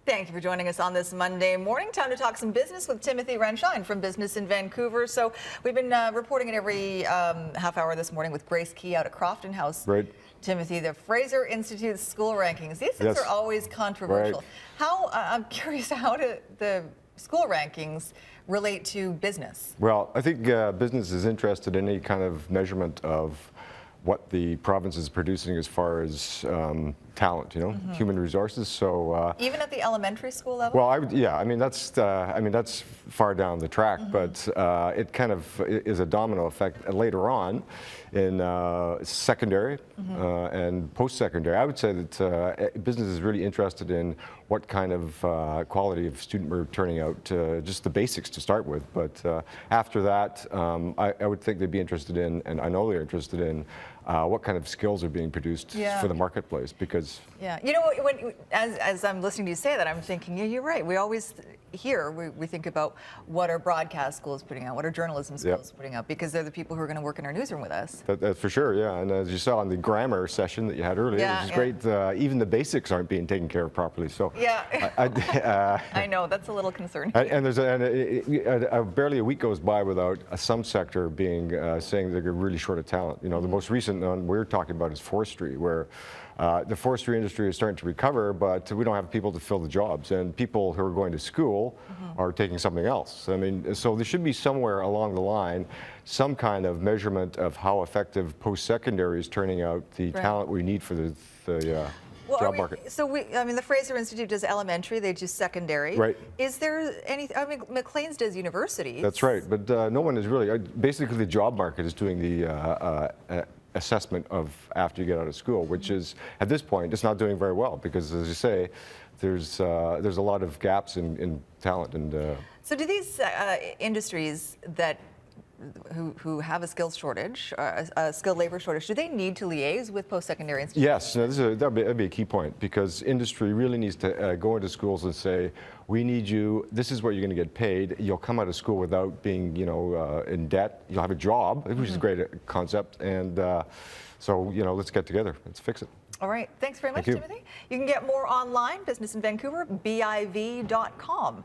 Thank you for joining us on this Monday morning. Time to talk some business with Timothy Renshine from Business in Vancouver. So we've been reporting it every half hour this morning with Grace Key out at Crofton House. Right. Timothy, the Fraser Institute school rankings. These things are always controversial. Right. I'm curious, how do the school rankings relate to business? Well, I think business is interested in any kind of measurement of what the province is producing as far as talent, human resources. So even at the elementary school level? Well, that's far down the track, but it kind of is a domino effect later on in secondary and post-secondary. I would say that business is really interested in what kind of quality of student we're turning out, just the basics to start with. But after that, I would think they'd be interested in, and I know they're interested in, what kind of skills are being produced for the marketplace. Because as I'm listening to you say that, I'm thinking, yeah, you're right. We always we think about what our broadcast schools putting out, what our journalism schools putting out, because they're the people who are going to work in our newsroom with us. That's for sure, yeah. And as you saw in the grammar session that you had earlier, which is great, even the basics aren't being taken care of properly. So I know, that's a little concerning. And there's barely a week goes by without some sector being saying they're really short of talent. The most recent one we're talking about is forestry, where the forestry industry is starting to recover, but we don't have people to fill the jobs, and people who are going to school are taking something else. I mean, so there should be somewhere along the line some kind of measurement of how effective post-secondary is turning out the talent we need for the job market. So the Fraser Institute does elementary, they do secondary. Right. Is there any, Maclean's does universities. That's right, but no one is really, basically the job market is doing the assessment of after you get out of school, which is, at this point, it's not doing very well, because as you say, there's a lot of gaps in talent. And so do these industries who have a skills shortage, a skilled labor shortage, do they need to liaise with post-secondary institutions? Yes, that'd be a key point, because industry really needs to go into schools and say, we need you, this is what you're going to get paid, you'll come out of school without being in debt, you'll have a job, which is a great concept, and so let's get together, let's fix it. All right, thanks very much, Timothy. You can get more online, Business in Vancouver, BIV.com.